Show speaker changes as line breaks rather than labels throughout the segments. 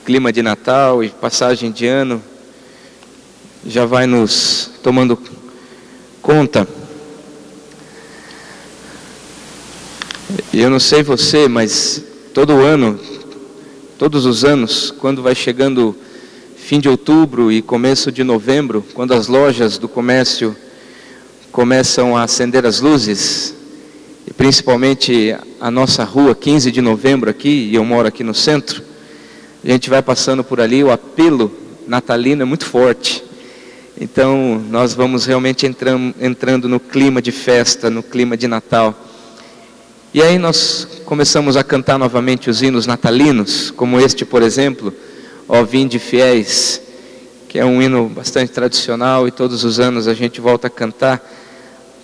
clima de Natal e passagem de ano já vai nos tomando conta. Eu não sei você, mas todo ano, todos os anos, quando vai chegando fim de outubro e começo de novembro, quando as lojas do comércio começam a acender as luzes, e principalmente a nossa rua 15 de novembro aqui, e eu moro aqui no centro, a gente vai passando por ali, o apelo natalino é muito forte. Então nós vamos realmente entrando no clima de festa, no clima de Natal. E aí nós começamos a cantar novamente os hinos natalinos, como este, por exemplo, Ó Vinde Fiéis, que é um hino bastante tradicional e todos os anos a gente volta a cantar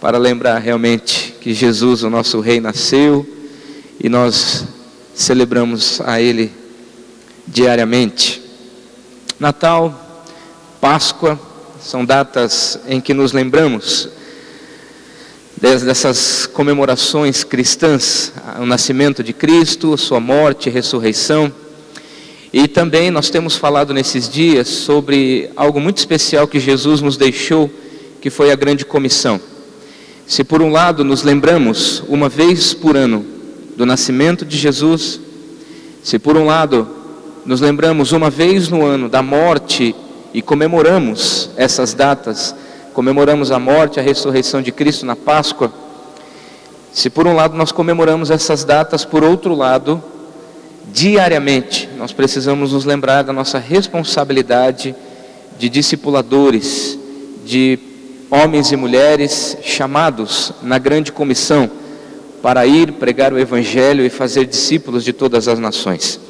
para lembrar realmente que Jesus, o nosso Rei, nasceu e nós celebramos a Ele diariamente. Natal, Páscoa, são datas em que nos lembramos dessas comemorações cristãs, o nascimento de Cristo, sua morte e ressurreição. E também nós temos falado nesses dias sobre algo muito especial que Jesus nos deixou, que foi a grande comissão. Se por um lado nos lembramos uma vez por ano do nascimento de Jesus, se por um lado nos lembramos uma vez no ano da morte e comemoramos essas datas, comemoramos a morte e a ressurreição de Cristo na Páscoa, se por um lado nós comemoramos essas datas, por outro lado, diariamente nós precisamos nos lembrar da nossa responsabilidade de discipuladores, de homens e mulheres chamados na grande comissão para ir pregar o Evangelho e fazer discípulos de todas as nações.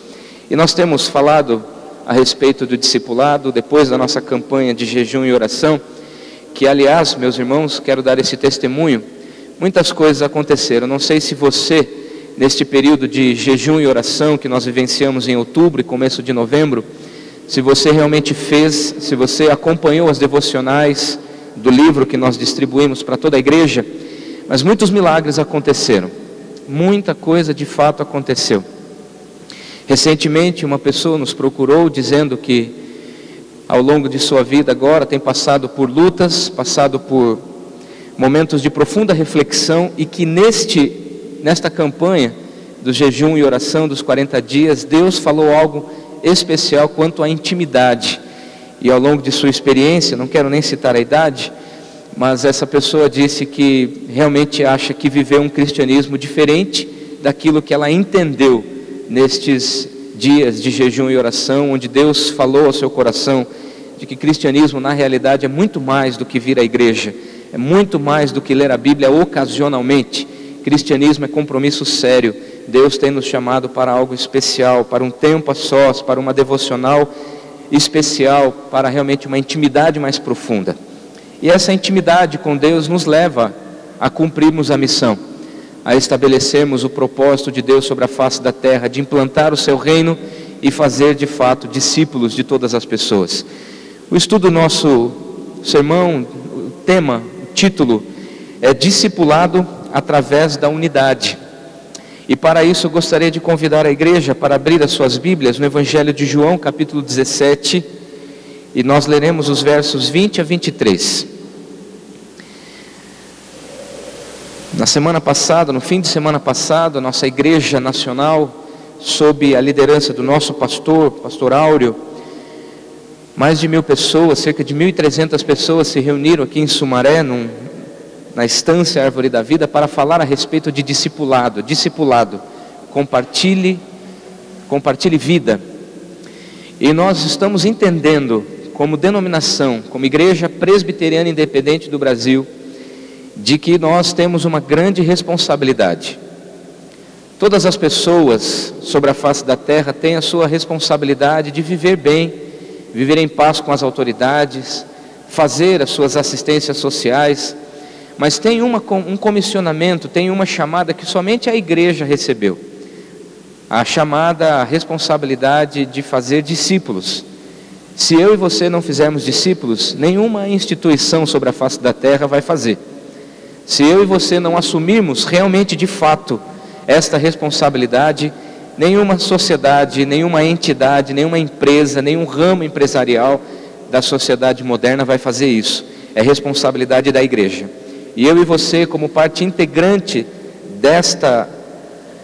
E nós temos falado a respeito do discipulado depois da nossa campanha de jejum e oração, que aliás, meus irmãos, quero dar esse testemunho, muitas coisas aconteceram. Não sei se você, neste período de jejum e oração que nós vivenciamos em outubro e começo de novembro, se você realmente fez, se você acompanhou as devocionais do livro que nós distribuímos para toda a igreja, mas muitos milagres aconteceram, muita coisa de fato aconteceu. Recentemente uma pessoa nos procurou dizendo que ao longo de sua vida agora tem passado por lutas, passado por momentos de profunda reflexão e que nesta campanha do jejum e oração dos 40 dias, Deus falou algo especial quanto à intimidade. E ao longo de sua experiência, não quero nem citar a idade, mas essa pessoa disse que realmente acha que viveu um cristianismo diferente daquilo que ela entendeu nestes dias de jejum e oração, onde Deus falou ao seu coração de que cristianismo na realidade é muito mais do que vir à igreja, é muito mais do que ler a Bíblia ocasionalmente. Cristianismo é compromisso sério. Deus tem nos chamado para algo especial, para um tempo a sós, para uma devocional especial, para realmente uma intimidade mais profunda. E essa intimidade com Deus nos leva a cumprirmos a missão, a estabelecermos o propósito de Deus sobre a face da terra, de implantar o seu reino e fazer de fato discípulos de todas as pessoas. O estudo do nosso sermão, o tema, o título é Discipulado através da unidade. E para isso eu gostaria de convidar a igreja para abrir as suas Bíblias no Evangelho de João, capítulo 17, e nós leremos os versos 20 a 23. Na semana passada, no fim de semana passada, a nossa igreja nacional, sob a liderança do nosso pastor Áureo, mais de 1.000 pessoas, cerca de 1.300 pessoas se reuniram aqui em Sumaré, na estância Árvore da Vida, para falar a respeito de discipulado, compartilhe vida. E nós estamos entendendo, como denominação, como Igreja Presbiteriana Independente do Brasil, de que nós temos uma grande responsabilidade. Todas as pessoas sobre a face da terra têm a sua responsabilidade de viver bem, viver em paz com as autoridades, fazer as suas assistências sociais, mas tem um comissionamento, tem uma chamada que somente a igreja recebeu. A chamada, a responsabilidade de fazer discípulos. Se eu e você não fizermos discípulos, nenhuma instituição sobre a face da terra vai fazer. Se eu e você não assumirmos realmente de fato esta responsabilidade, Nenhuma sociedade, nenhuma entidade, nenhuma empresa, nenhum ramo empresarial da sociedade moderna vai fazer isso. É responsabilidade da igreja. E eu e você, como parte integrante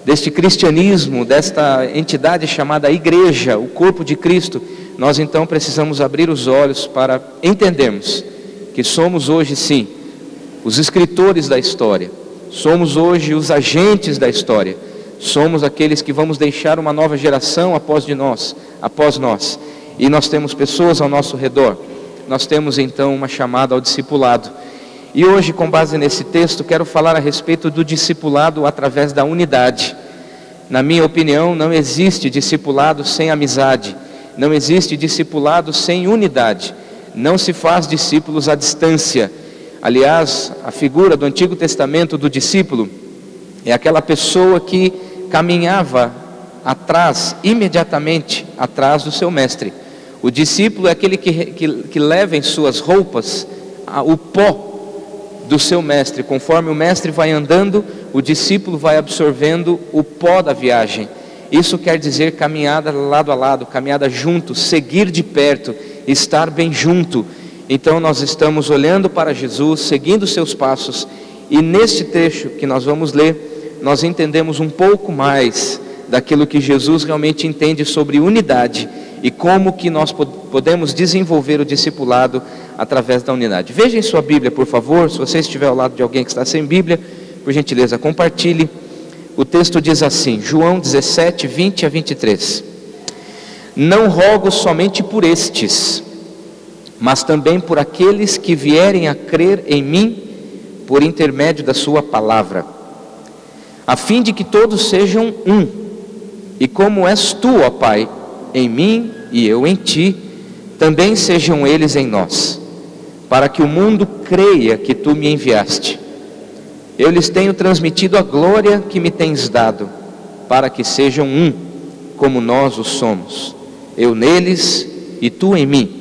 deste cristianismo, desta entidade chamada igreja, o corpo de Cristo, nós então precisamos abrir os olhos para entendermos que somos hoje sim os escritores da história, somos hoje os agentes da história, somos aqueles que vamos deixar uma nova geração após nós, e nós temos pessoas ao nosso redor. Nós temos então uma chamada ao discipulado. E hoje, com base nesse texto, quero falar a respeito do discipulado através da unidade. Na minha opinião, não existe discipulado sem amizade, não existe discipulado sem unidade, não se faz discípulos à distância. Aliás, a figura do Antigo Testamento do discípulo é aquela pessoa que caminhava imediatamente atrás do seu mestre. O discípulo é aquele que leva em suas roupas o pó do seu mestre. Conforme o mestre vai andando, o discípulo vai absorvendo o pó da viagem. Isso quer dizer caminhada lado a lado, caminhada junto, seguir de perto, estar bem junto. Então nós estamos olhando para Jesus, seguindo seus passos, e neste trecho que nós vamos ler, nós entendemos um pouco mais daquilo que Jesus realmente entende sobre unidade e como que nós podemos desenvolver o discipulado através da unidade. Veja em sua Bíblia, por favor. Se você estiver ao lado de alguém que está sem Bíblia, por gentileza, compartilhe. O texto diz assim, João 17, 20 a 23. Não rogo somente por estes, mas também por aqueles que vierem a crer em mim por intermédio da sua palavra, a fim de que todos sejam um, e como és tu, ó Pai, em mim e eu em ti, também sejam eles em nós, para que o mundo creia que tu me enviaste. Eu lhes tenho transmitido a glória que me tens dado, para que sejam um, como nós o somos, eu neles e tu em mim,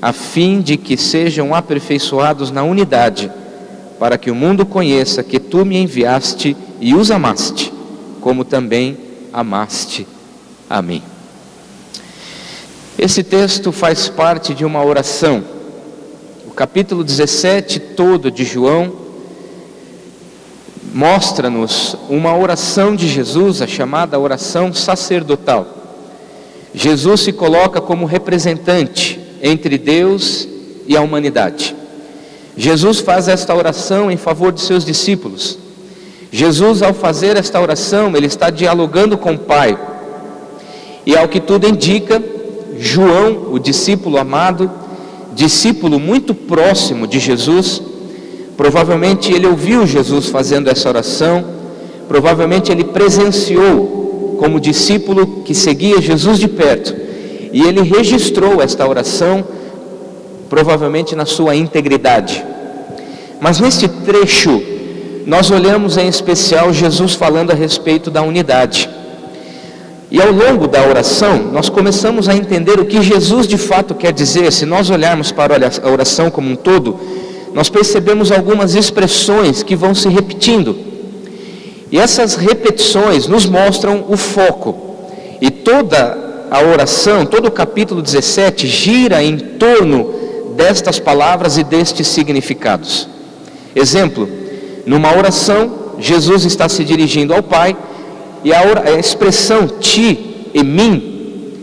a fim de que sejam aperfeiçoados na unidade, para que o mundo conheça que tu me enviaste e os amaste, como também amaste a mim. Esse texto faz parte de uma oração. O capítulo 17 todo de João mostra-nos uma oração de Jesus, a chamada oração sacerdotal. Jesus se coloca como representante entre Deus e a humanidade. Jesus faz esta oração em favor de seus discípulos. Jesus, ao fazer esta oração, ele está dialogando com o Pai. E ao que tudo indica, João, o discípulo amado, discípulo muito próximo de Jesus, provavelmente ele ouviu Jesus fazendo essa oração, provavelmente ele presenciou como discípulo que seguia Jesus de perto, e ele registrou esta oração, provavelmente na sua integridade. Mas neste trecho, nós olhamos em especial Jesus falando a respeito da unidade. E ao longo da oração, nós começamos a entender o que Jesus de fato quer dizer. Se nós olharmos para a oração como um todo, nós percebemos algumas expressões que vão se repetindo. E essas repetições nos mostram o foco. E toda a oração, todo o capítulo 17 gira em torno destas palavras e destes significados. Exemplo, numa oração, Jesus está se dirigindo ao Pai, e a expressão ti e mim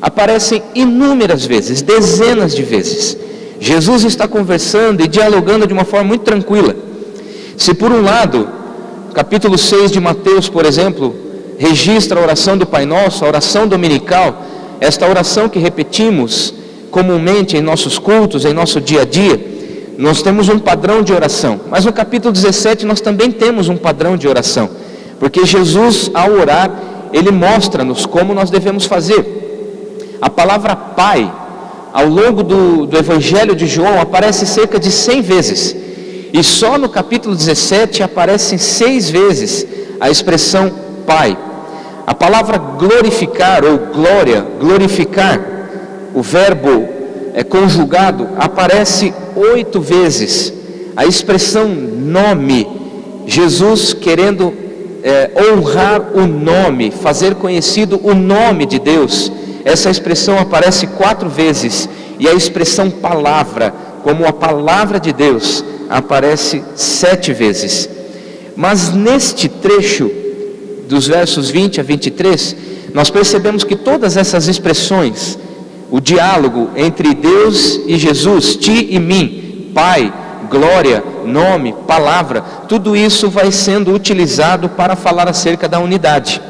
aparecem inúmeras vezes, dezenas de vezes. Jesus está conversando e dialogando de uma forma muito tranquila. Se por um lado, capítulo 6 de Mateus, por exemplo, registra a oração do Pai Nosso, a oração dominical, esta oração que repetimos comumente em nossos cultos, em nosso dia a dia, nós temos um padrão de oração. Mas no capítulo 17 nós também temos um padrão de oração, porque Jesus, ao orar, ele mostra-nos como nós devemos fazer. A palavra Pai, ao longo do Evangelho de João, aparece cerca de 100 vezes, e só no capítulo 17 aparecem 6 vezes a expressão Pai. A palavra glorificar ou glória, glorificar, o verbo conjugado, aparece 8 vezes. A expressão nome, Jesus querendo honrar o nome, fazer conhecido o nome de Deus. Essa expressão aparece 4 vezes, e a expressão palavra, como a palavra de Deus, aparece 7 vezes. Mas neste trecho, dos versos 20 a 23, nós percebemos que todas essas expressões, o diálogo entre Deus e Jesus, ti e mim, Pai, glória, nome, palavra, tudo isso vai sendo utilizado para falar acerca da unidade.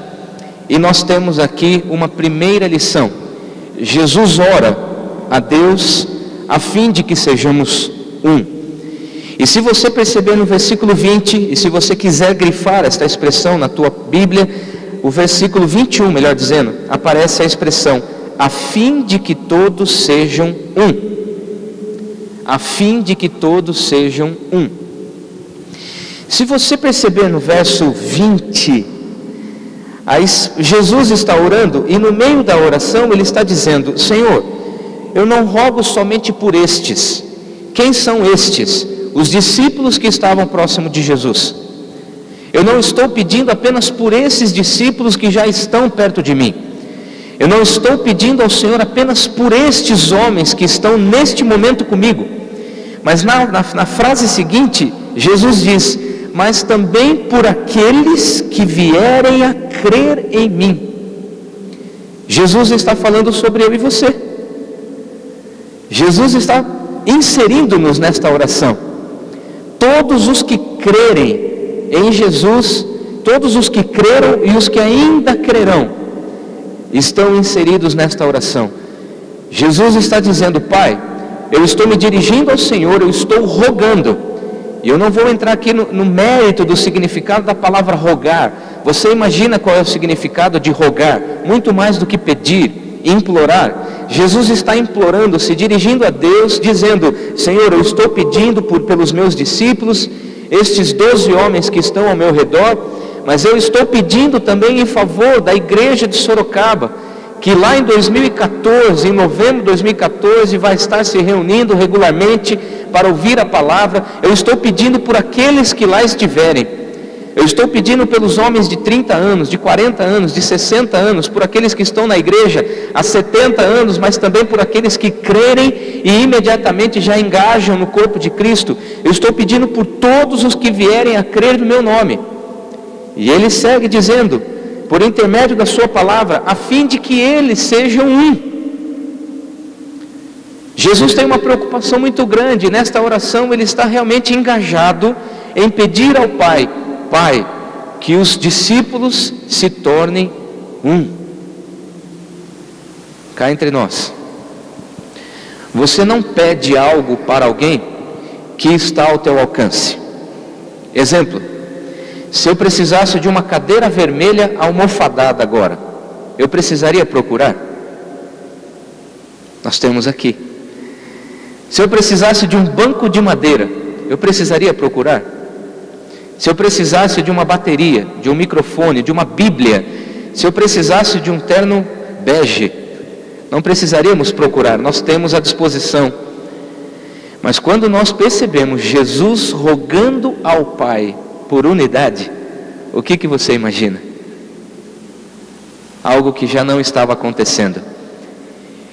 E nós temos aqui uma primeira lição. Jesus ora a Deus a fim de que sejamos um. E se você perceber no versículo 20, e se você quiser grifar esta expressão na tua Bíblia, o versículo 21, melhor dizendo, aparece a expressão, a fim de que todos sejam um. A fim de que todos sejam um. Se você perceber no verso 20, Jesus está orando, e no meio da oração ele está dizendo, Senhor, eu não rogo somente por estes. Quem são estes? Os discípulos que estavam próximo de Jesus. Eu não estou pedindo apenas por esses discípulos que já estão perto de mim. Eu não estou pedindo ao Senhor apenas por estes homens que estão neste momento comigo. Mas na frase seguinte, Jesus diz, mas também por aqueles que vierem a crer em mim. Jesus está falando sobre eu e você. Jesus está inserindo-nos nesta oração. Todos os que crerem em Jesus, todos os que creram e os que ainda crerão, estão inseridos nesta oração. Jesus está dizendo, Pai, eu estou me dirigindo ao Senhor, eu estou rogando. E eu não vou entrar aqui no mérito do significado da palavra rogar. Você imagina qual é o significado de rogar? Muito mais do que pedir, implorar. Jesus está implorando, se dirigindo a Deus, dizendo, Senhor, eu estou pedindo pelos meus discípulos, estes 12 homens que estão ao meu redor, mas eu estou pedindo também em favor da igreja de Sorocaba, que lá em 2014, em novembro de 2014, vai estar se reunindo regularmente para ouvir a palavra. Eu estou pedindo por aqueles que lá estiverem. Eu estou pedindo pelos homens de 30 anos, de 40 anos, de 60 anos, por aqueles que estão na igreja há 70 anos, mas também por aqueles que crerem e imediatamente já engajam no corpo de Cristo. Eu estou pedindo por todos os que vierem a crer no meu nome. E ele segue dizendo, por intermédio da sua palavra, a fim de que eles sejam um. Jesus tem uma preocupação muito grande. Nesta oração ele está realmente engajado em pedir ao Pai, Pai, que os discípulos se tornem um. Cá entre nós, você não pede algo para alguém que está ao teu alcance. Exemplo, se eu precisasse de uma cadeira vermelha almofadada agora, eu precisaria procurar? Nós temos aqui. Se eu precisasse de um banco de madeira, eu precisaria procurar? Se eu precisasse de uma bateria, de um microfone, de uma Bíblia, se eu precisasse de um terno bege, não precisaríamos procurar, nós temos à disposição. Mas quando nós percebemos Jesus rogando ao Pai por unidade, o que você imagina? Algo que já não estava acontecendo.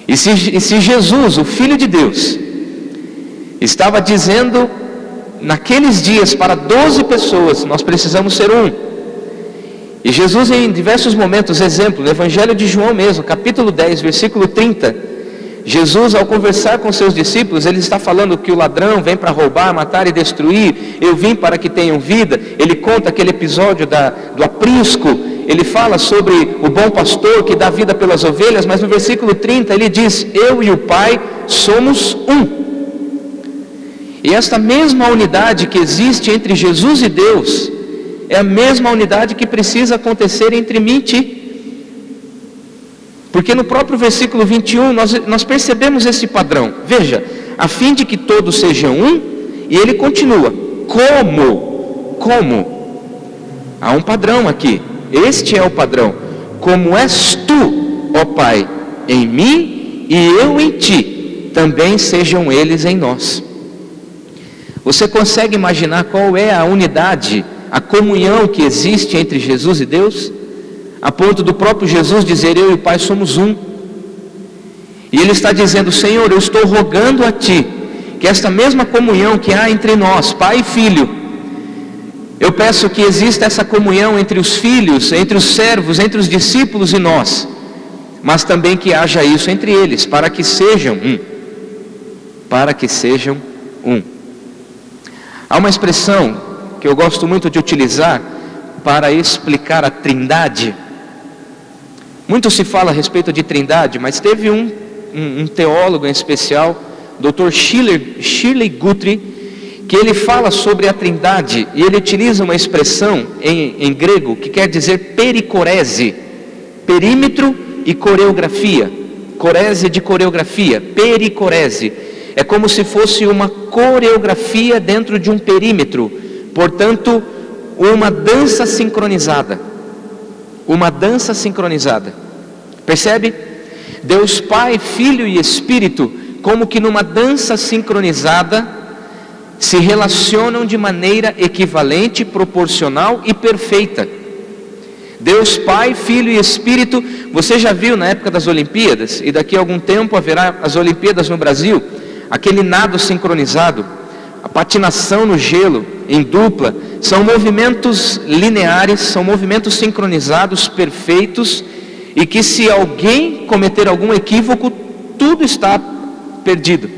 E se Jesus, o Filho de Deus, estava dizendo naqueles dias para 12 pessoas, nós precisamos ser um. E Jesus em diversos momentos, exemplo, no Evangelho de João mesmo, capítulo 10, versículo 30, Jesus ao conversar com seus discípulos, ele está falando que o ladrão vem para roubar, matar e destruir, eu vim para que tenham vida. Ele conta aquele episódio do aprisco, ele fala sobre o bom pastor que dá vida pelas ovelhas, mas no versículo 30 ele diz, eu e o Pai somos um. E esta mesma unidade que existe entre Jesus e Deus, é a mesma unidade que precisa acontecer entre mim e ti. Porque no próprio versículo 21, nós percebemos esse padrão. Veja, a fim de que todos sejam um, e ele continua, como? Há um padrão aqui, este é o padrão. Como és tu, ó Pai, em mim e eu em ti, também sejam eles em nós. Você consegue imaginar qual é a unidade a comunhão que existe entre Jesus e Deus, a ponto do próprio Jesus dizer: eu e o Pai somos um. E ele está dizendo: Senhor, eu estou rogando a Ti que esta mesma comunhão que há entre nós, Pai e Filho, eu peço que exista essa comunhão entre os filhos, entre os servos, entre os discípulos e nós, mas também que haja isso entre eles, para que sejam um. Para que sejam um. Há uma expressão que eu gosto muito de utilizar para explicar a Trindade. Muito se fala a respeito de Trindade, mas teve um teólogo em especial, Dr. Shirley Guthrie, que ele fala sobre a Trindade, e ele utiliza uma expressão em grego que quer dizer pericorese, perímetro e coreografia. Corese de coreografia, pericorese. É como se fosse uma coreografia dentro de um perímetro, portanto, uma dança sincronizada. Uma dança sincronizada. Percebe? Deus Pai, Filho e Espírito, como que numa dança sincronizada, se relacionam de maneira equivalente, proporcional e perfeita. Deus Pai, Filho e Espírito. Você já viu na época das Olimpíadas, e daqui a algum tempo haverá as Olimpíadas no Brasil, aquele nado sincronizado, a patinação no gelo em dupla, são movimentos lineares, são movimentos sincronizados, perfeitos, e que se alguém cometer algum equívoco, tudo está perdido.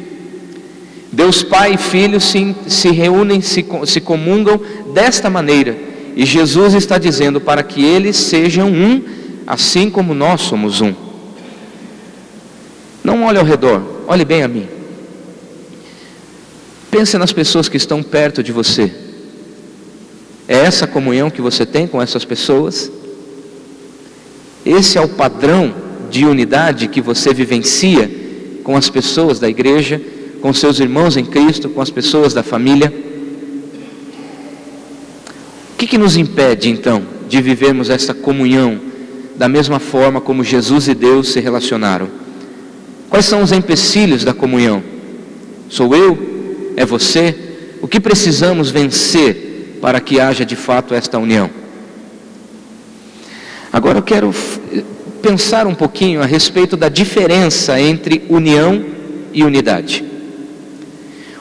Deus Pai e Filho se reúnem, se comungam desta maneira, e Jesus está dizendo para que eles sejam um, assim como nós somos um. Não olhe ao redor, olhe bem a mim. Pense nas pessoas que estão perto de você. É essa comunhão que você tem com essas pessoas? Esse é o padrão de unidade que você vivencia com as pessoas da igreja, com seus irmãos em Cristo, com as pessoas da família? O que nos impede então de vivermos essa comunhão da mesma forma como Jesus e Deus se relacionaram? Quais são os empecilhos da comunhão? Sou eu? É você? O que precisamos vencer para que haja de fato esta união? Agora eu quero pensar um pouquinho a respeito da diferença entre união e unidade.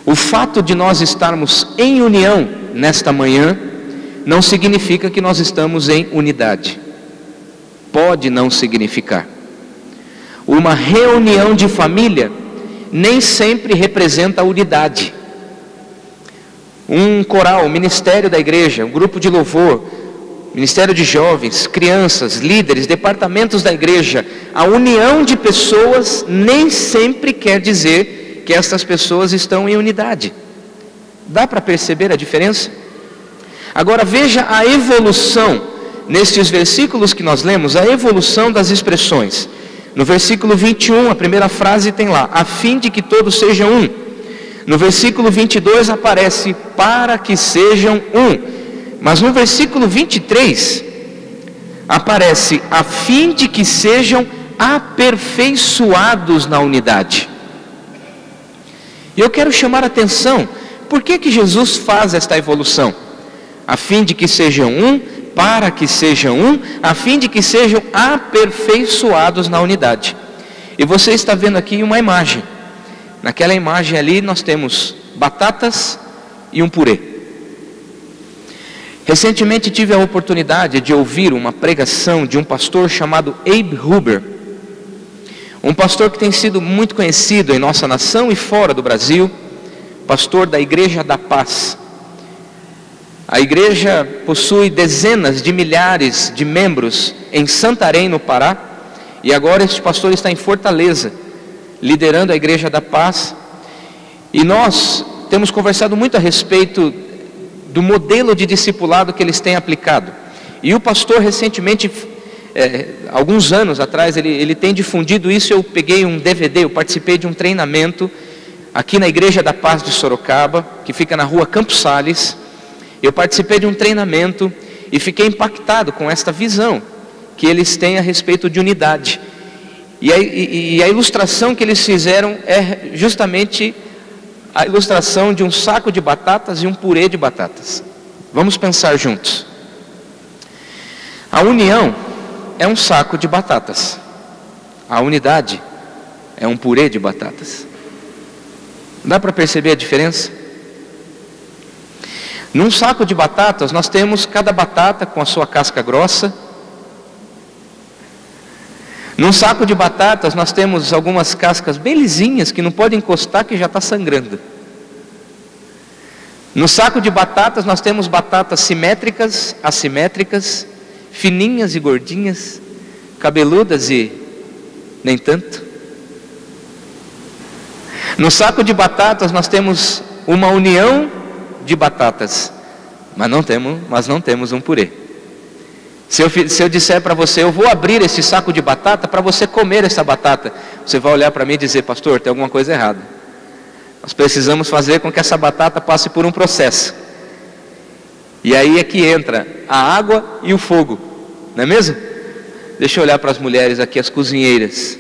O fato de nós estarmos em união nesta manhã não significa que nós estamos em unidade. Pode não significar. Uma reunião de família nem sempre representa unidade. Um coral, um ministério da igreja, um grupo de louvor, ministério de jovens, crianças, líderes, departamentos da igreja, a união de pessoas nem sempre quer dizer que essas pessoas estão em unidade. Dá para perceber a diferença? Agora veja a evolução, nestes versículos que nós lemos, a evolução das expressões. No versículo 21, a primeira frase tem lá: a fim de que todos sejam um. No versículo 22 aparece: para que sejam um. Mas no versículo 23 aparece: a fim de que sejam aperfeiçoados na unidade. E eu quero chamar a atenção, por que Jesus faz esta evolução? A fim de que sejam um, para que sejam um, a fim de que sejam aperfeiçoados na unidade. E você está vendo aqui uma imagem. Naquela imagem ali nós temos batatas e um purê. Recentemente tive a oportunidade de ouvir uma pregação de um pastor chamado Abe Huber. Um pastor que tem sido muito conhecido em nossa nação e fora do Brasil. Pastor da Igreja da Paz. A igreja possui dezenas de milhares de membros em Santarém, no Pará. E agora este pastor está em Fortaleza, liderando a Igreja da Paz. E nós temos conversado muito a respeito do modelo de discipulado que eles têm aplicado. E o pastor recentemente, alguns anos atrás, ele tem difundido isso. Eu peguei um DVD, eu participei de um treinamento aqui na Igreja da Paz de Sorocaba, que fica na rua Campos Sales. Eu participei de um treinamento e fiquei impactado com esta visão que eles têm a respeito de unidade. E a ilustração que eles fizeram é justamente a ilustração de um saco de batatas e um purê de batatas. Vamos pensar juntos. A união é um saco de batatas. A unidade é um purê de batatas. Dá para perceber a diferença? Num saco de batatas nós temos cada batata com a sua casca grossa. Num saco de batatas nós temos algumas cascas bem lisinhas que não pode encostar que já está sangrando. No saco de batatas nós temos batatas simétricas, assimétricas, fininhas e gordinhas, cabeludas e nem tanto. No saco de batatas nós temos uma união de batatas, mas não temos um purê. Se eu disser para você, eu vou abrir esse saco de batata para você comer essa batata, você vai olhar para mim e dizer, pastor, tem alguma coisa errada. Nós precisamos fazer com que essa batata passe por um processo. E aí é que entra a água e o fogo, não é mesmo? Deixa eu olhar para as mulheres aqui, as cozinheiras.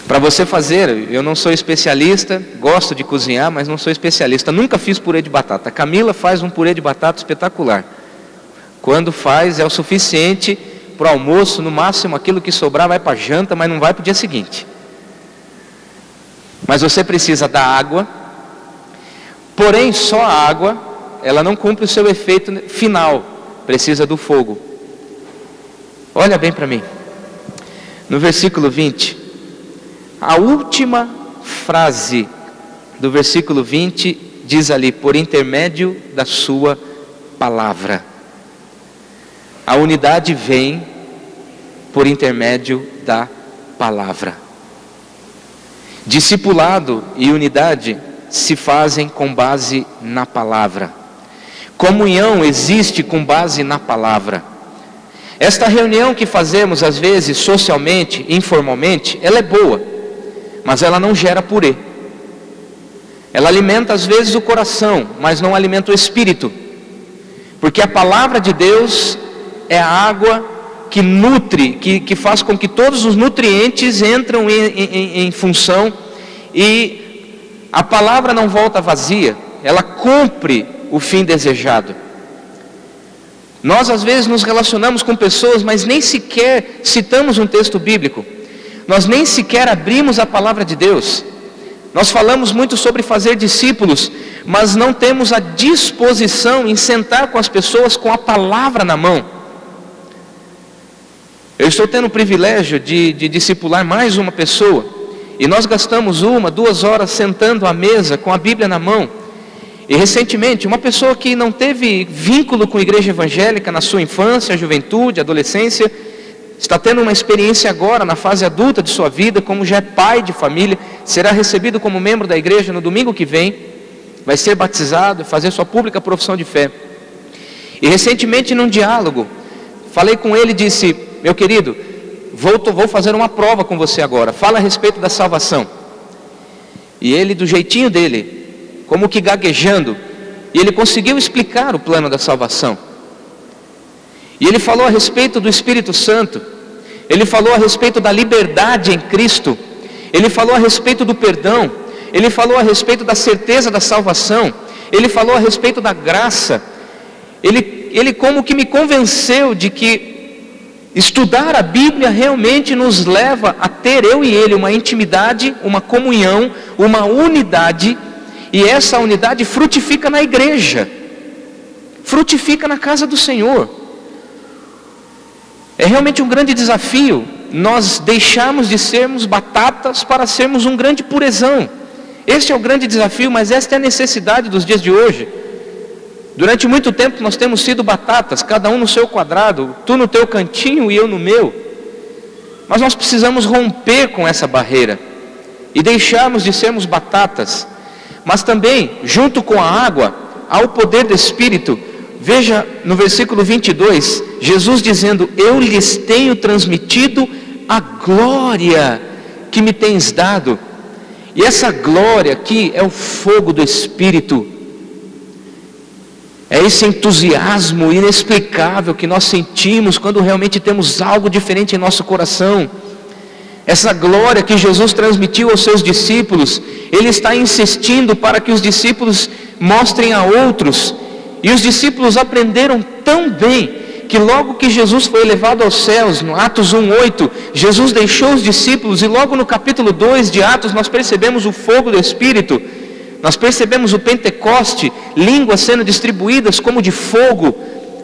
Para você fazer, eu não sou especialista, gosto de cozinhar, mas não sou especialista. Nunca fiz purê de batata. A Camila faz um purê de batata espetacular. Quando faz é o suficiente para o almoço, no máximo aquilo que sobrar vai para a janta, mas não vai para o dia seguinte. Mas você precisa da água, porém só a água, ela não cumpre o seu efeito final, precisa do fogo. Olha bem para mim, no versículo 20, a última frase do versículo 20 diz ali, por intermédio da sua palavra. A unidade vem por intermédio da palavra. Discipulado e unidade se fazem com base na palavra. Comunhão existe com base na palavra. Esta reunião que fazemos às vezes socialmente, informalmente, ela é boa, mas ela não gera purê. Ela alimenta às vezes o coração, mas não alimenta o espírito. Porque a palavra de Deus é a água que nutre, que faz com que todos os nutrientes entram em função, e a palavra não volta vazia, ela cumpre o fim desejado. Nós às vezes nos relacionamos com pessoas, mas nem sequer citamos um texto bíblico, nós nem sequer abrimos a palavra de Deus. Nós falamos muito sobre fazer discípulos, mas não temos a disposição em sentar com as pessoas com a palavra na mão. Eu estou tendo o privilégio de discipular mais uma pessoa, e nós gastamos 1-2 horas sentando à mesa com a Bíblia na mão. E recentemente, uma pessoa que não teve vínculo com a igreja evangélica na sua infância, juventude, adolescência, está tendo uma experiência agora na fase adulta de sua vida, como já é pai de família, será recebido como membro da igreja no domingo que vem, vai ser batizado e fazer sua pública profissão de fé. E recentemente num diálogo, falei com ele e disse, meu querido, vou fazer uma prova com você agora, fala a respeito da salvação. E ele, do jeitinho dele, como que gaguejando, e ele conseguiu explicar o plano da salvação. E ele falou a respeito do Espírito Santo, ele falou a respeito da liberdade em Cristo, ele falou a respeito do perdão, ele falou a respeito da certeza da salvação, ele falou a respeito da graça. Ele como que me convenceu de que estudar a Bíblia realmente nos leva a ter, eu e ele, uma intimidade, uma comunhão, uma unidade, e essa unidade frutifica na igreja, frutifica na casa do Senhor. É realmente um grande desafio nós deixarmos de sermos batatas para sermos um grande purezão. Este é o grande desafio, mas esta é a necessidade dos dias de hoje. Durante muito tempo nós temos sido batatas, cada um no seu quadrado, tu no teu cantinho e eu no meu. Mas nós precisamos romper com essa barreira e deixarmos de sermos batatas. Mas também, junto com a água, há o poder do Espírito. Veja no versículo 22, Jesus dizendo, eu lhes tenho transmitido a glória que me tens dado. E essa glória aqui é o fogo do Espírito. É esse entusiasmo inexplicável que nós sentimos quando realmente temos algo diferente em nosso coração. Essa glória que Jesus transmitiu aos seus discípulos, Ele está insistindo para que os discípulos mostrem a outros. E os discípulos aprenderam tão bem, que logo que Jesus foi elevado aos céus, no Atos 1:8, Jesus deixou os discípulos, e logo no capítulo 2 de Atos nós percebemos o fogo do Espírito, nós percebemos o Pentecoste, línguas sendo distribuídas como de fogo,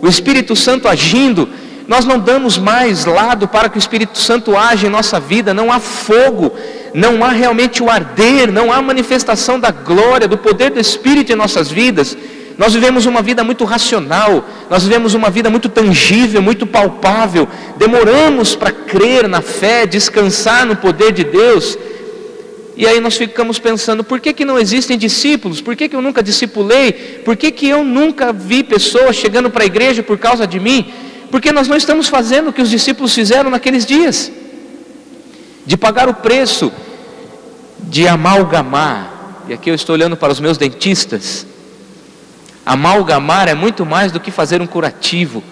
o Espírito Santo agindo. Nós não damos mais lado para que o Espírito Santo age em nossa vida, não há fogo, não há realmente o arder, não há manifestação da glória, do poder do Espírito em nossas vidas. Nós vivemos uma vida muito racional, nós vivemos uma vida muito tangível, muito palpável, demoramos para crer na fé, descansar no poder de Deus, e aí nós ficamos pensando, por que não existem discípulos? Por que eu nunca discipulei? Por que eu nunca vi pessoas chegando para a igreja por causa de mim? Porque nós não estamos fazendo o que os discípulos fizeram naqueles dias, de pagar o preço, de amalgamar. E aqui eu estou olhando para os meus dentistas. Amalgamar é muito mais do que fazer um curativo.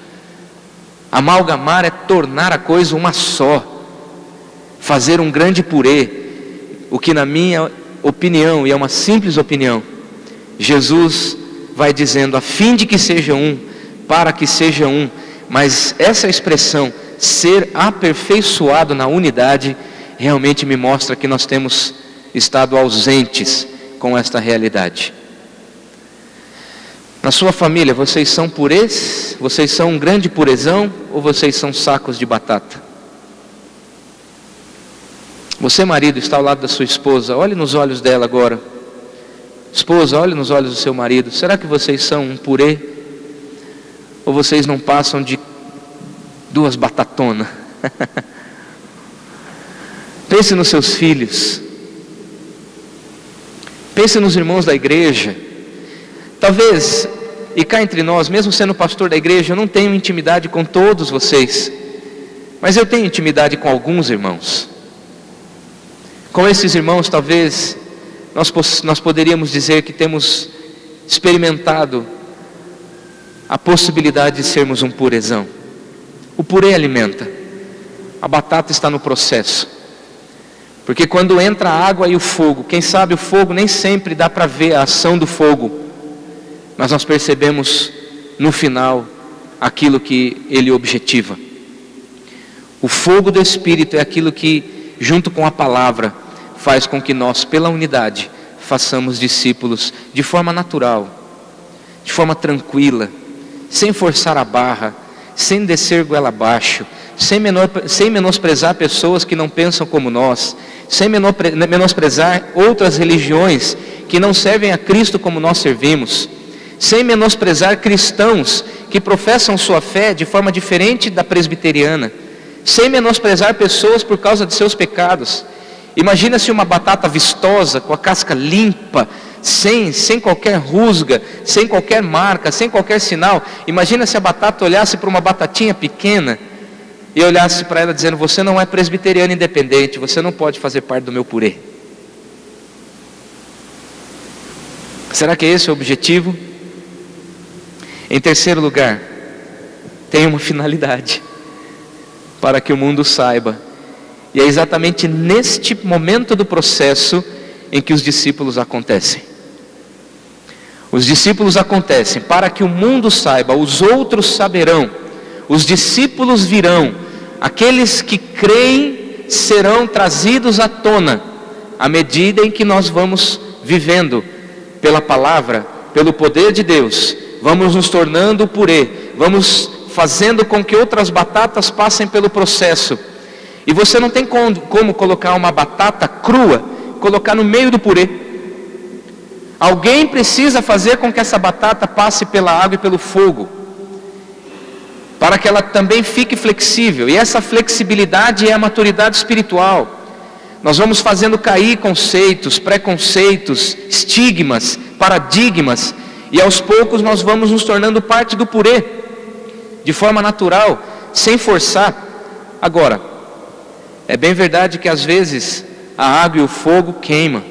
Amalgamar é tornar a coisa uma só, fazer um grande purê. O que na minha opinião, e é uma simples opinião, Jesus vai dizendo, a fim de que seja um, para que seja um. Mas essa expressão, ser aperfeiçoado na unidade, realmente me mostra que nós temos estado ausentes com esta realidade. Na sua família, vocês são purês? Vocês são um grande purezão? Ou vocês são sacos de batata? Você, marido, está ao lado da sua esposa, olhe nos olhos dela agora. Esposa, olhe nos olhos do seu marido. Será que vocês são um purê? Ou vocês não passam de duas batatonas? Pense nos seus filhos. Pense nos irmãos da igreja. Talvez, e cá entre nós, mesmo sendo pastor da igreja, eu não tenho intimidade com todos vocês, mas eu tenho intimidade com alguns irmãos. Com esses irmãos, talvez, nós poderíamos dizer que temos experimentado a possibilidade de sermos um purezão. O purê alimenta, a batata está no processo, porque quando entra a água e o fogo, quem sabe o fogo nem sempre dá para ver a ação do fogo, mas nós percebemos no final aquilo que ele objetiva. O fogo do Espírito é aquilo que, junto com a palavra, faz com que nós, pela unidade, façamos discípulos de forma natural, de forma tranquila, sem forçar a barra, sem descer goela abaixo, sem menosprezar pessoas que não pensam como nós, sem menosprezar outras religiões que não servem a Cristo como nós servimos, sem menosprezar cristãos que professam sua fé de forma diferente da presbiteriana, sem menosprezar pessoas por causa de seus pecados. Imagina se uma batata vistosa, com a casca limpa, sem qualquer rusga, sem qualquer marca, sem qualquer sinal. Imagina se a batata olhasse para uma batatinha pequena e olhasse para ela dizendo, você não é presbiteriano independente, você não pode fazer parte do meu purê. Será que esse é o objetivo? Em terceiro lugar, tem uma finalidade, para que o mundo saiba, e é exatamente neste momento do processo em que os discípulos acontecem. Os discípulos acontecem para que o mundo saiba, os outros saberão, os discípulos virão, aqueles que creem serão trazidos à tona, à medida em que nós vamos vivendo pela palavra, pelo poder de Deus, vamos nos tornando purê, vamos fazendo com que outras batatas passem pelo processo. E você não tem como colocar uma batata crua, colocar no meio do purê. Alguém precisa fazer com que essa batata passe pela água e pelo fogo, para que ela também fique flexível. E essa flexibilidade é a maturidade espiritual. Nós vamos fazendo cair conceitos, preconceitos, estigmas, paradigmas, e aos poucos nós vamos nos tornando parte do purê, de forma natural, sem forçar. Agora, é bem verdade que às vezes a água e o fogo queimam.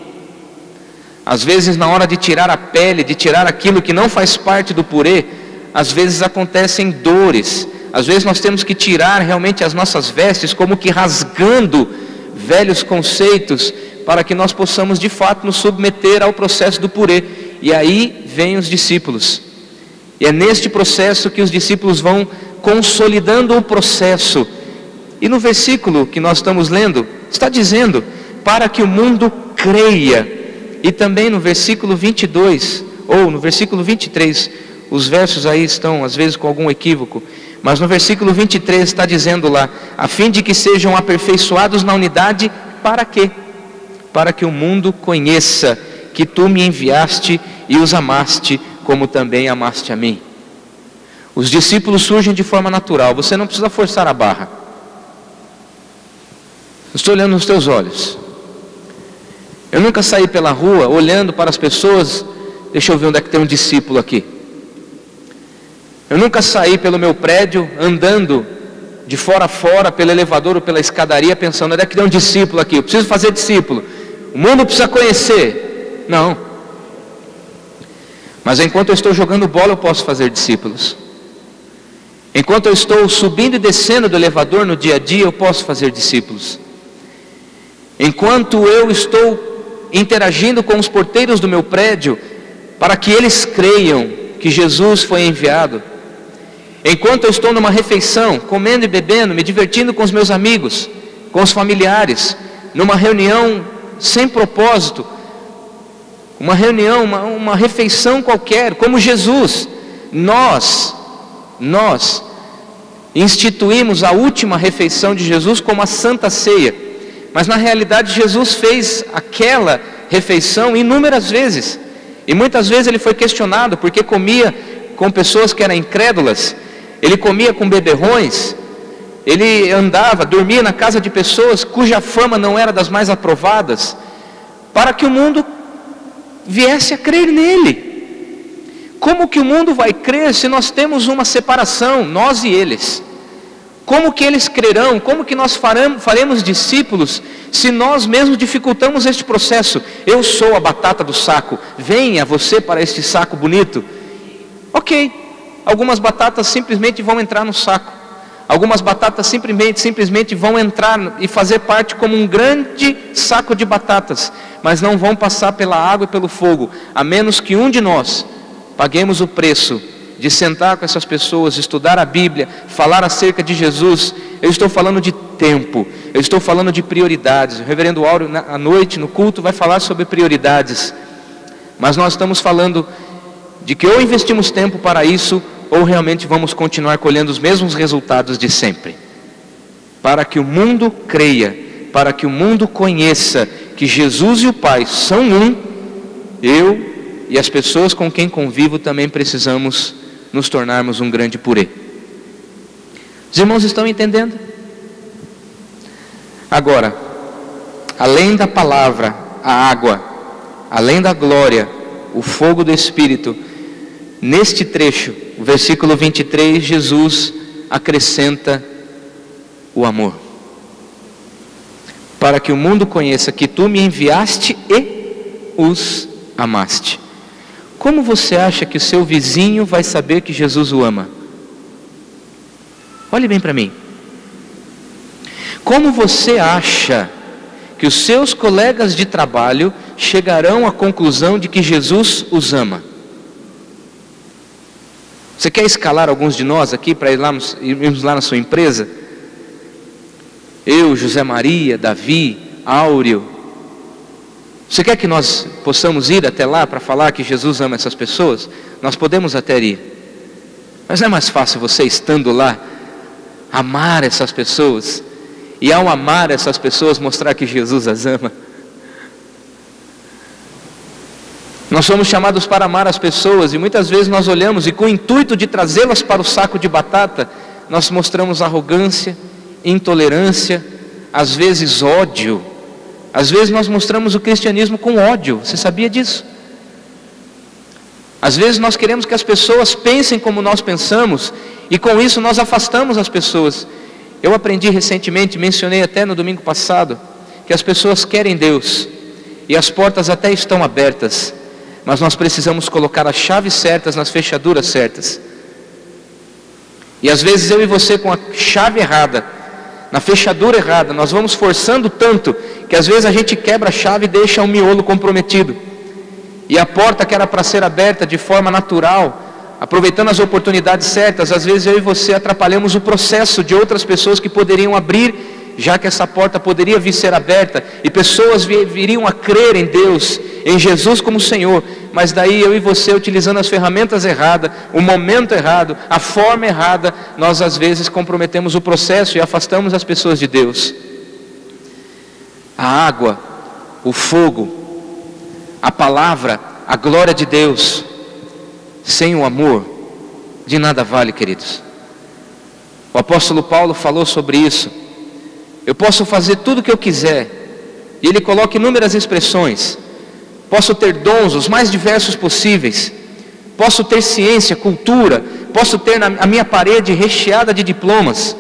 Às vezes na hora de tirar a pele, de tirar aquilo que não faz parte do purê, às vezes acontecem dores. Às vezes nós temos que tirar realmente as nossas vestes, como que rasgando velhos conceitos, para que nós possamos de fato nos submeter ao processo do purê. E aí vêm os discípulos. E é neste processo que os discípulos vão consolidando o processo. E no versículo que nós estamos lendo, está dizendo, para que o mundo creia. E também no versículo 22, ou no versículo 23, os versos aí estão às vezes com algum equívoco, mas no versículo 23 está dizendo lá, a fim de que sejam aperfeiçoados na unidade, para quê? Para que o mundo conheça que tu me enviaste e os amaste, como também amaste a mim. Os discípulos surgem de forma natural, você não precisa forçar a barra. Estou olhando nos teus olhos. Eu nunca saí pela rua olhando para as pessoas, deixa eu ver onde é que tem um discípulo aqui. Eu nunca saí pelo meu prédio, andando de fora a fora, pelo elevador ou pela escadaria, pensando, onde é que tem um discípulo aqui? Eu preciso fazer discípulo. O mundo precisa conhecer. Não. Mas enquanto eu estou jogando bola, eu posso fazer discípulos. Enquanto eu estou subindo e descendo do elevador no dia a dia, eu posso fazer discípulos. Enquanto eu estou interagindo com os porteiros do meu prédio, para que eles creiam que Jesus foi enviado. Enquanto eu estou numa refeição, comendo e bebendo, me divertindo com os meus amigos, com os familiares, numa reunião sem propósito, uma reunião, uma refeição qualquer, como Jesus, nós instituímos a última refeição de Jesus como a Santa Ceia, mas na realidade Jesus fez aquela refeição inúmeras vezes, e muitas vezes ele foi questionado, porque comia com pessoas que eram incrédulas, ele comia com beberrões, ele andava, dormia na casa de pessoas cuja fama não era das mais aprovadas, para que o mundo viesse a crer nele. Como que o mundo vai crer se nós temos uma separação, nós e eles? Como que eles crerão? Como que nós faremos discípulos se nós mesmos dificultamos este processo? Eu sou a batata do saco, venha você para este saco bonito. Ok, algumas batatas simplesmente vão entrar no saco. Algumas batatas simplesmente vão entrar e fazer parte como um grande saco de batatas, mas não vão passar pela água e pelo fogo, a menos que um de nós paguemos o preço de sentar com essas pessoas, estudar a Bíblia, falar acerca de Jesus. Eu estou falando de tempo, eu estou falando de prioridades. O reverendo Áureo, à noite, no culto, vai falar sobre prioridades. Mas nós estamos falando de que ou investimos tempo para isso, ou realmente vamos continuar colhendo os mesmos resultados de sempre. Para que o mundo creia, para que o mundo conheça que Jesus e o Pai são um, eu e as pessoas com quem convivo também precisamos nos tornarmos um grande purê. Os irmãos estão entendendo? Agora, além da palavra, a água, além da glória, o fogo do Espírito, neste trecho, o versículo 23, Jesus acrescenta o amor. Para que o mundo conheça que tu me enviaste e os amaste. Como você acha que o seu vizinho vai saber que Jesus o ama? Olhe bem para mim. Como você acha que os seus colegas de trabalho chegarão à conclusão de que Jesus os ama? Você quer escalar alguns de nós aqui para irmos lá na sua empresa? Eu, José Maria, Davi, Áureo. Você quer que nós possamos ir até lá para falar que Jesus ama essas pessoas? Nós podemos até ir. Mas não é mais fácil você, estando lá, amar essas pessoas? E ao amar essas pessoas, mostrar que Jesus as ama? Nós somos chamados para amar as pessoas, e muitas vezes nós olhamos e com o intuito de trazê-las para o saco de batata, nós mostramos arrogância, intolerância, às vezes ódio. Às vezes nós mostramos o cristianismo com ódio. Você sabia disso? Às vezes nós queremos que as pessoas pensem como nós pensamos, e com isso nós afastamos as pessoas. Eu aprendi recentemente, mencionei até no domingo passado, que as pessoas querem Deus, e as portas até estão abertas, mas nós precisamos colocar as chaves certas nas fechaduras certas. E às vezes eu e você, com a chave errada, na fechadura errada. Nós vamos forçando tanto que às vezes a gente quebra a chave e deixa um miolo comprometido. E a porta que era para ser aberta de forma natural, aproveitando as oportunidades certas, às vezes eu e você atrapalhamos o processo de outras pessoas que poderiam abrir, já que essa porta poderia vir ser aberta, e pessoas viriam a crer em Deus, em Jesus como Senhor, mas daí eu e você, utilizando as ferramentas erradas, o momento errado, a forma errada, nós às vezes comprometemos o processo e afastamos as pessoas de Deus. A água, o fogo, a palavra, a glória de Deus, sem o amor, de nada vale, queridos. O apóstolo Paulo falou sobre isso. Eu posso fazer tudo o que eu quiser, e ele coloca inúmeras expressões. Posso ter dons os mais diversos possíveis, posso ter ciência, cultura, posso ter a minha parede recheada de diplomas,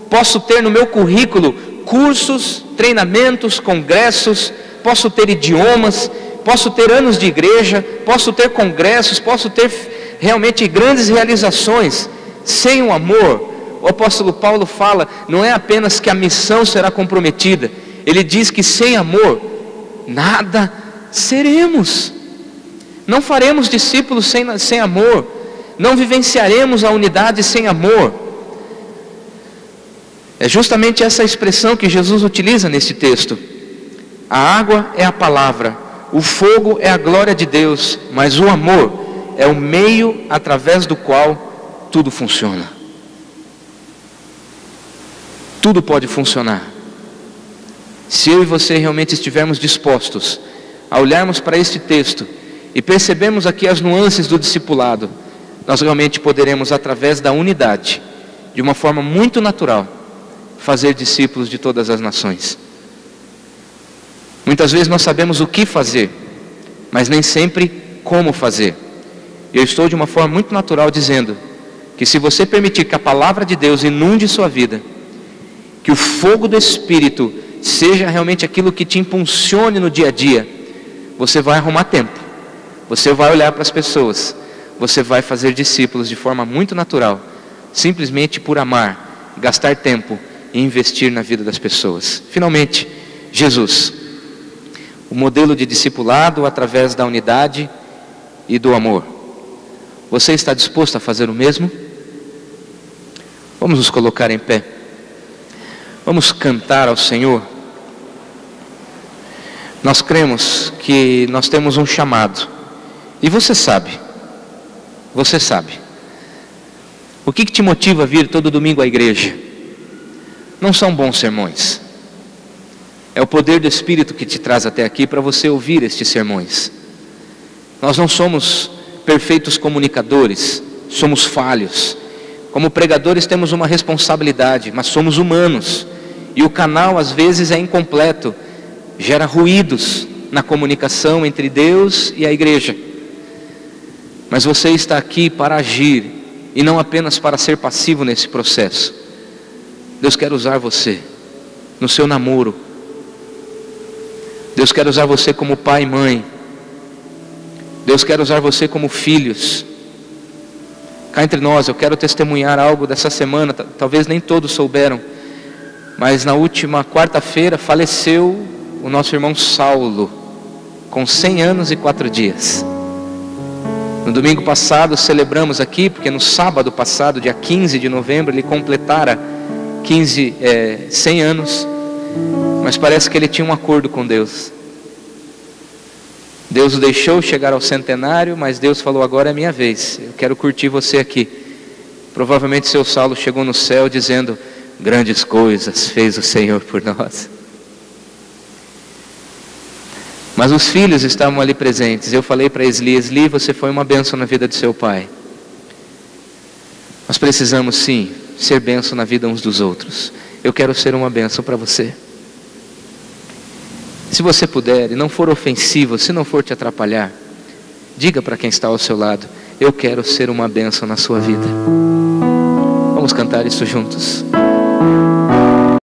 posso ter no meu currículo cursos, treinamentos, congressos, posso ter idiomas, posso ter anos de igreja, posso ter congressos, posso ter realmente grandes realizações. Sem o amor, o apóstolo Paulo fala, não é apenas que a missão será comprometida, ele diz que sem amor, nada seremos. Não faremos discípulos sem amor, não vivenciaremos a unidade sem amor. É justamente essa expressão que Jesus utiliza nesse texto. A água é a palavra, o fogo é a glória de Deus, mas o amor é o meio através do qual tudo funciona. Tudo pode funcionar se eu e você realmente estivermos dispostos a olharmos para este texto e percebemos aqui as nuances do discipulado. Nós realmente poderemos, através da unidade, de uma forma muito natural, fazer discípulos de todas as nações. Muitas vezes nós sabemos o que fazer, mas nem sempre como fazer. Eu estou de uma forma muito natural dizendo que se você permitir que a palavra de Deus inunde sua vida, que o fogo do Espírito seja realmente aquilo que te impulsione no dia a dia, você vai arrumar tempo, você vai olhar para as pessoas, você vai fazer discípulos de forma muito natural, simplesmente por amar, gastar tempo e investir na vida das pessoas. Finalmente, Jesus, o modelo de discipulado através da unidade e do amor. Você está disposto a fazer o mesmo? Vamos nos colocar em pé. Vamos cantar ao Senhor. Nós cremos que nós temos um chamado. E você sabe. O que te motiva a vir todo domingo à igreja? Não são bons sermões. É o poder do Espírito que te traz até aqui para você ouvir estes sermões. Nós não somos perfeitos comunicadores, somos falhos. Como pregadores temos uma responsabilidade, mas somos humanos. E o canal às vezes é incompleto, gera ruídos na comunicação entre Deus e a igreja. Mas você está aqui para agir e não apenas para ser passivo nesse processo. Deus quer usar você no seu namoro. Deus quer usar você como pai e mãe. Deus quer usar você como filhos. Cá entre nós, eu quero testemunhar algo dessa semana, talvez nem todos souberam, mas na última quarta-feira faleceu o nosso irmão Saulo, com 100 anos e 4 dias. No domingo passado celebramos aqui, porque no sábado passado, dia 15 de novembro, ele completara 100 anos, mas parece que ele tinha um acordo com Deus. Deus o deixou chegar ao centenário, mas Deus falou, agora é minha vez, eu quero curtir você aqui. Provavelmente seu Saulo chegou no céu dizendo, grandes coisas fez o Senhor por nós. Mas os filhos estavam ali presentes. Eu falei para Esli, você foi uma bênção na vida de seu pai. Nós precisamos sim, ser bênção na vida uns dos outros. Eu quero ser uma bênção para você. Se você puder, e não for ofensivo, se não for te atrapalhar, diga para quem está ao seu lado, eu quero ser uma bênção na sua vida. Vamos cantar isso juntos.